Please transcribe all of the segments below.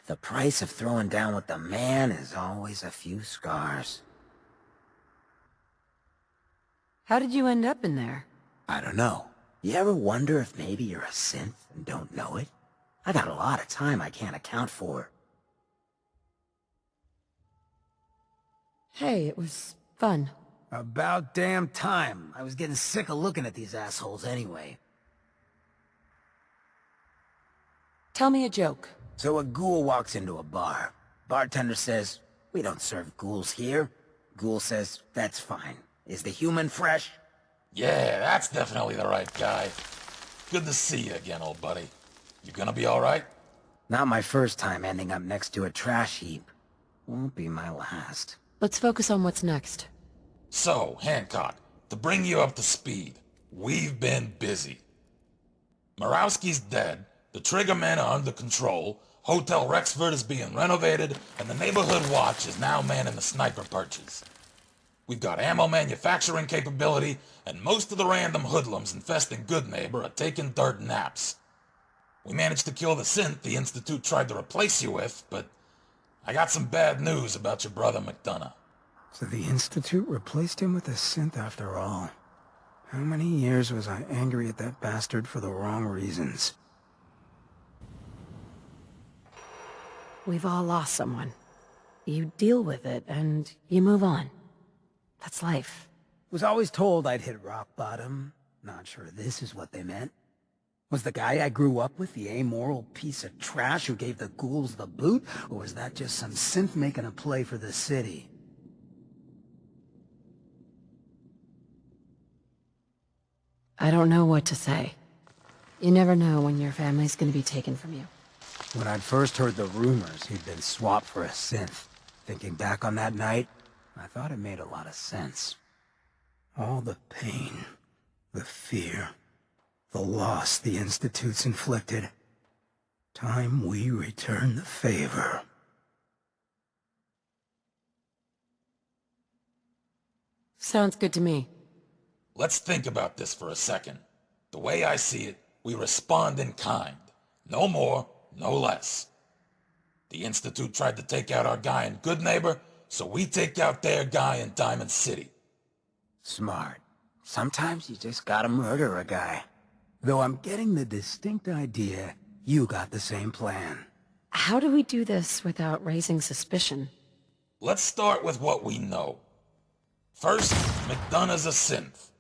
The price of throwing down with the man is always a few scars. How did you end up in there? I don't know. You ever wonder if maybe you're a synth and don't know it? I got a lot of time I can't account for. Hey, it was fun. About damn time. I was getting sick of looking at these assholes anyway. Tell me a joke. So a ghoul walks into a bar. Bartender says, "We don't serve ghouls here." Ghoul says, "That's fine. Is the human fresh?" Yeah, that's definitely the right guy. Good to see you again, old buddy. You gonna be alright? Not my first time ending up next to a trash heap. Won't be my last. Let's focus on what's next. So, Hancock, to bring you up to speed, we've been busy. Murawski's dead, the Triggermen are under control, Hotel Rexford is being renovated, and the Neighborhood Watch is now manning the sniper perches. We've got ammo manufacturing capability, and most of the random hoodlums infesting Good Neighbor are taking dirt naps. We managed to kill the synth the Institute tried to replace you with, but I got some bad news about your brother McDonough. So the Institute replaced him with a synth after all. How many years was I angry at that bastard for the wrong reasons? We've all lost someone. You deal with it, and you move on. That's life. Was always told I'd hit rock bottom. Not sure this is what they meant. Was the guy I grew up with the amoral piece of trash who gave the ghouls the boot? Or was that just some synth making a play for the city? I don't know what to say. You never know when your family's gonna be taken from you. When I'd first heard the rumors he'd been swapped for a synth, thinking back on that night, I thought it made a lot of sense. All the pain, the fear, the loss the Institute's inflicted. Time we return the favor. Sounds good to me. Let's think about this for a second. The way I see it, we respond in kind. No more, no less. The Institute tried to take out our guy in Good Neighbor, so we take out their guy in Diamond City. Smart. Sometimes you just gotta murder a guy. Though I'm getting the distinct idea you got the same plan. How do we do this without raising suspicion? Let's start with what we know. First, McDonough's a synth.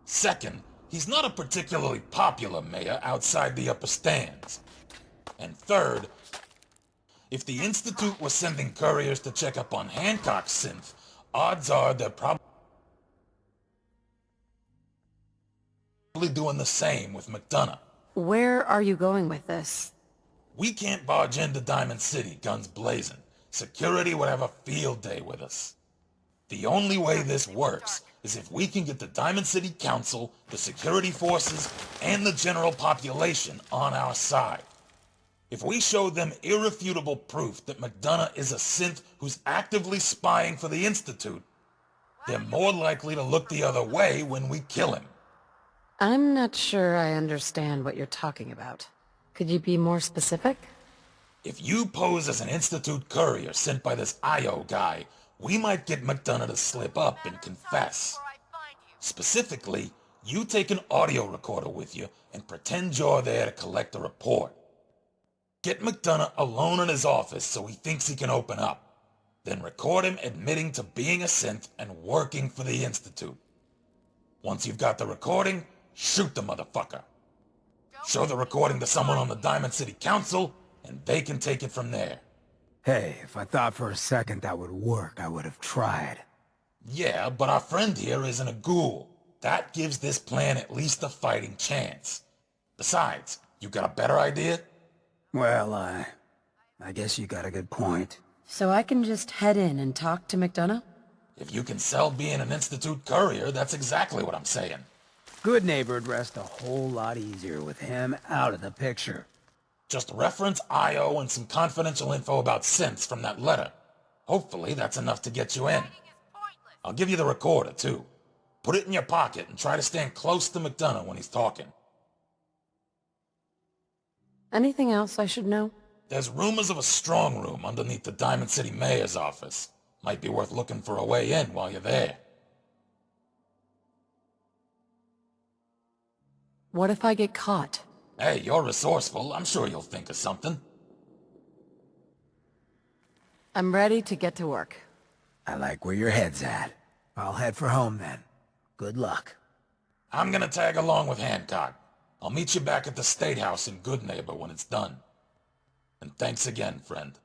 Second, he's not a particularly popular mayor outside the upper stands. And third, if the Institute was sending couriers to check up on Hancock's synth, odds are they're probably doing the same with McDonough. Where are you going with this? We can't barge into Diamond City, guns blazing. Security would have a field day with us. The only way this works is if we can get the Diamond City Council, the security forces, and the general population on our side. If we show them irrefutable proof that McDonough is a synth who's actively spying for the Institute, they're more likely to look the other way when we kill him. I'm not sure I understand what you're talking about. Could you be more specific? If you pose as an Institute courier sent by this IO guy, we might get McDonough to slip up and confess. Specifically, you take an audio recorder with you and pretend you're there to collect a report. Get McDonough alone in his office so he thinks he can open up. Then record him admitting to being a synth and working for the Institute. Once you've got the recording, shoot the motherfucker. Show the recording to someone on the Diamond City Council, and they can take it from there. Hey, if I thought for a second that would work, I would have tried. Yeah, but our friend here isn't a ghoul. That gives this plan at least a fighting chance. Besides, you got a better idea? Well, I guess you got a good point. So I can just head in and talk to McDonough? If you can sell being an Institute courier, that's exactly what I'm saying. Good Neighbor'd rest a whole lot easier with him out of the picture. Just reference IO and some confidential info about synths from that letter. Hopefully that's enough to get you in. I'll give you the recorder, too. Put it in your pocket and try to stand close to McDonough when he's talking. Anything else I should know? There's rumors of a strong room underneath the Diamond City Mayor's office. Might be worth looking for a way in while you're there. What if I get caught? Hey, you're resourceful. I'm sure you'll think of something. I'm ready to get to work. I like where your head's at. I'll head for home then. Good luck. I'm gonna tag along with Hancock. I'll meet you back at the State House in Good Neighbor when it's done. And thanks again, friend.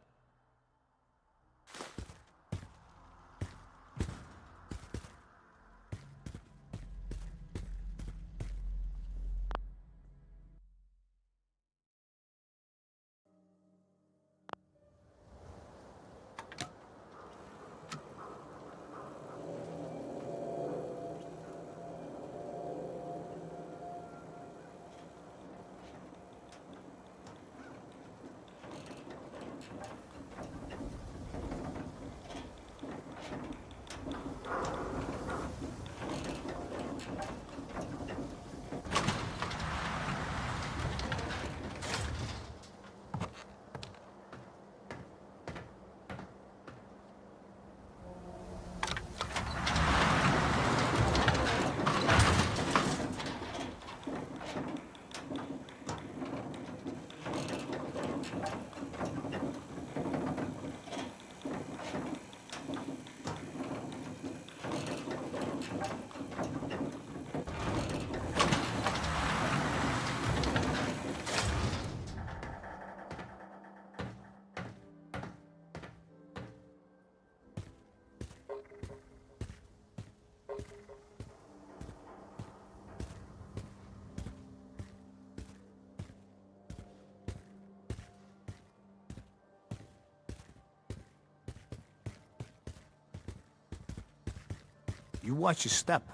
You watch your step.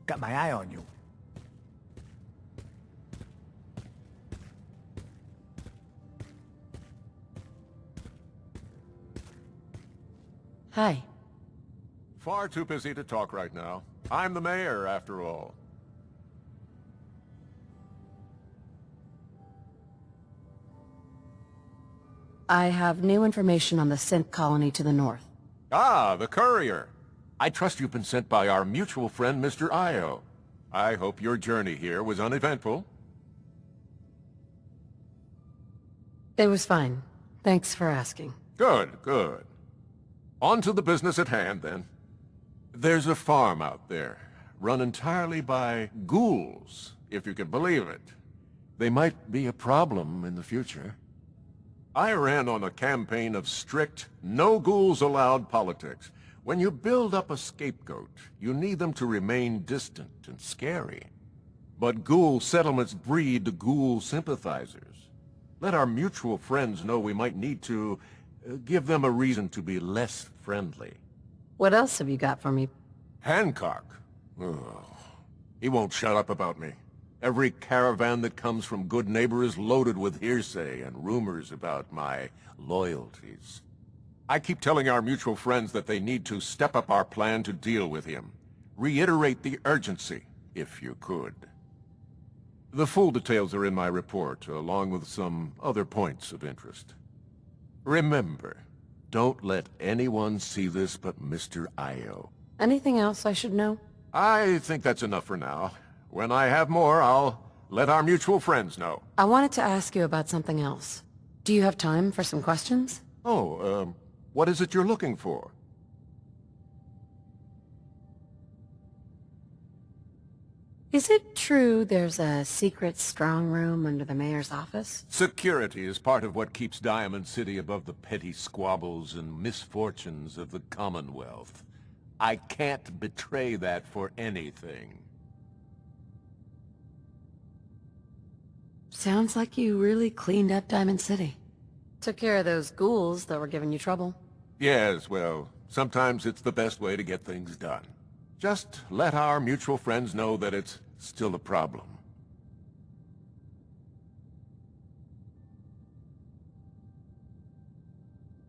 Got my eye on you. Hi. Far too busy to talk right now. I'm the mayor, after all. I have new information on the synth colony to the north. Ah, the courier. I trust you've been sent by our mutual friend, Mr. Io. I hope your journey here was uneventful. It was fine. Thanks for asking. Good, good. On to the business at hand, then. There's a farm out there, run entirely by ghouls, if you can believe it. They might be a problem in the future. I ran on a campaign of strict, no ghouls allowed politics. When you build up a scapegoat, you need them to remain distant and scary. But ghoul settlements breed ghoul sympathizers. Let our mutual friends know we might need to give them a reason to be less friendly. What else have you got for me? Hancock? Oh, he won't shut up about me. Every caravan that comes from Good Neighbor is loaded with hearsay and rumors about my loyalties. I keep telling our mutual friends that they need to step up our plan to deal with him. Reiterate the urgency, if you could. The full details are in my report, along with some other points of interest. Remember, don't let anyone see this but Mr. Io. Anything else I should know? I think that's enough for now. When I have more, I'll let our mutual friends know. I wanted to ask you about something else. Do you have time for some questions? Oh, what is it you're looking for? Is it true there's a secret strong room under the mayor's office? Security is part of what keeps Diamond City above the petty squabbles and misfortunes of the Commonwealth. I can't betray that for anything. Sounds like you really cleaned up Diamond City. Took care of those ghouls that were giving you trouble. Yes, well, sometimes it's the best way to get things done. Just let our mutual friends know that it's still a problem.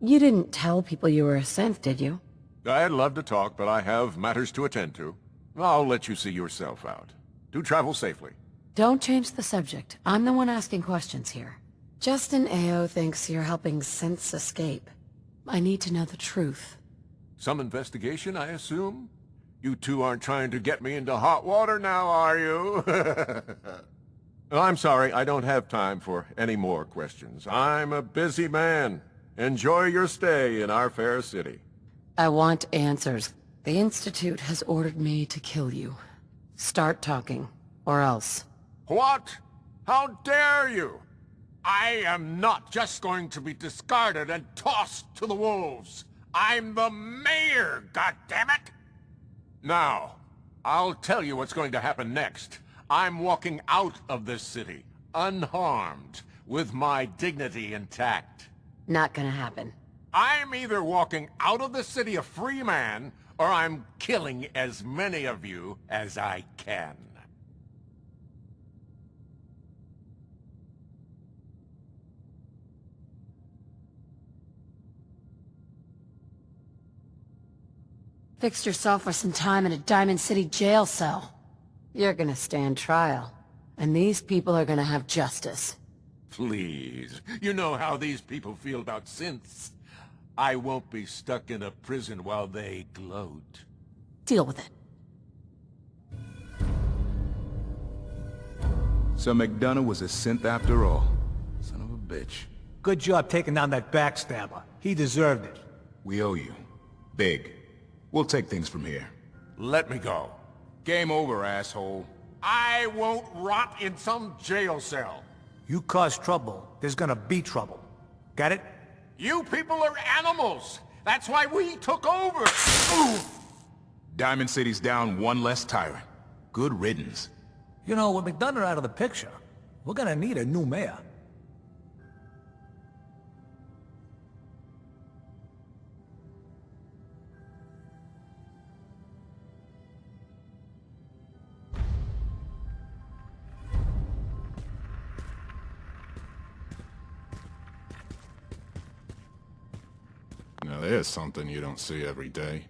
You didn't tell people you were a synth, did you? I'd love to talk, but I have matters to attend to. I'll let you see yourself out. Do travel safely. Don't change the subject. I'm the one asking questions here. Justin Ao thinks you're helping synths escape. I need to know the truth. Some investigation, I assume? You two aren't trying to get me into hot water now, are you? I'm sorry, I don't have time for any more questions. I'm a busy man. Enjoy your stay in our fair city. I want answers. The Institute has ordered me to kill you. Start talking, or else. What? How dare you? I am not just going to be discarded and tossed to the wolves. I'm the mayor, goddammit! Now, I'll tell you what's going to happen next. I'm walking out of this city, unharmed, with my dignity intact. Not gonna happen. I'm either walking out of the city a free man, or I'm killing as many of you as I can. Fixed yourself for some time in a Diamond City jail cell. You're gonna stand trial, and these people are gonna have justice. Please, you know how these people feel about synths. I won't be stuck in a prison while they gloat. Deal with it. So McDonough was a synth after all. Son of a bitch. Good job taking down that backstabber. He deserved it. We owe you. Big. We'll take things from here. Let me go. Game over, asshole. I won't rot in some jail cell. You cause trouble, there's gonna be trouble. Got it? You people are animals. That's why we took over. Diamond City's down one less tyrant. Good riddance. You know, with McDonough out of the picture, we're gonna need a new mayor. Now there's something you don't see every day.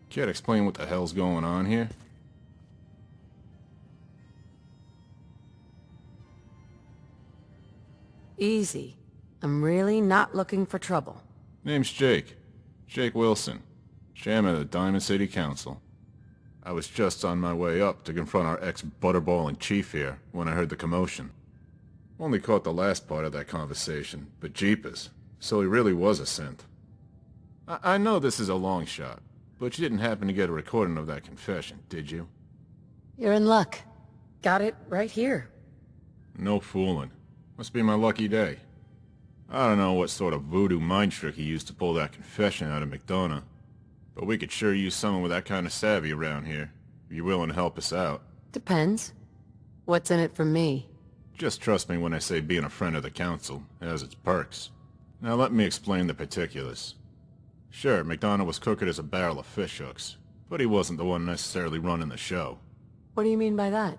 Care to explain what the hell's going on here? Easy. I'm really not looking for trouble. Name's Jake. Jake Wilson. Chairman of the Diamond City Council. I was just on my way up to confront our ex-butterballing chief here when I heard the commotion. Only caught the last part of that conversation, but jeepers. So he really was a synth. I know this is a long shot, but you didn't happen to get a recording of that confession, did you? You're in luck. Got it right here. No fooling. Must be my lucky day. I don't know what sort of voodoo mind trick he used to pull that confession out of McDonough, but we could sure use someone with that kind of savvy around here, if you're willing to help us out. Depends. What's in it for me? Just trust me when I say being a friend of the council has its perks. Now let me explain the particulars. Sure, McDonough was crooked as a barrel of fishhooks, but he wasn't the one necessarily running the show. What do you mean by that?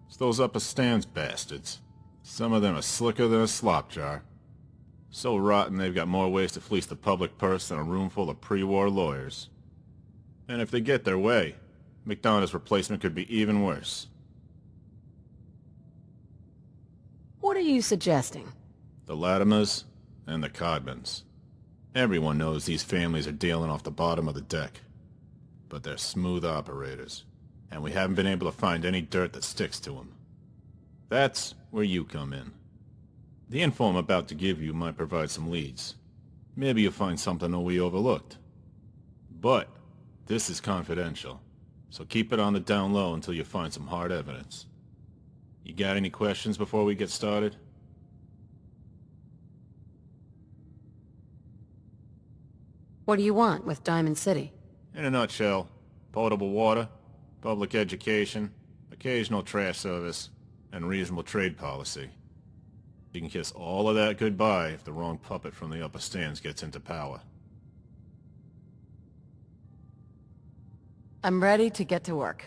It's those upper stands bastards. Some of them are slicker than a slop jar. So rotten they've got more ways to fleece the public purse than a room full of pre-war lawyers. And if they get their way, McDonough's replacement could be even worse. What are you suggesting? The Latimers and the Codmans. Everyone knows these families are dealing off the bottom of the deck. But they're smooth operators, and we haven't been able to find any dirt that sticks to them. That's where you come in. The info I'm about to give you might provide some leads. Maybe you'll find something that we overlooked. But this is confidential, so keep it on the down low until you find some hard evidence. You got any questions before we get started? What do you want with Diamond City? In a nutshell, potable water, public education, occasional trash service, and reasonable trade policy. You can kiss all of that goodbye if the wrong puppet from the upper stands gets into power. I'm ready to get to work.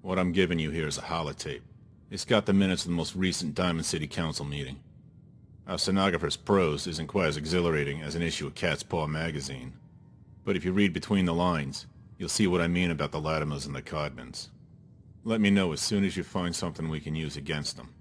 What I'm giving you here is a holotape. It's got the minutes of the most recent Diamond City Council meeting. Our stenographer's prose isn't quite as exhilarating as an issue of Cat's Paw magazine. But if you read between the lines, you'll see what I mean about the Latimers and the Codmans. Let me know as soon as you find something we can use against them.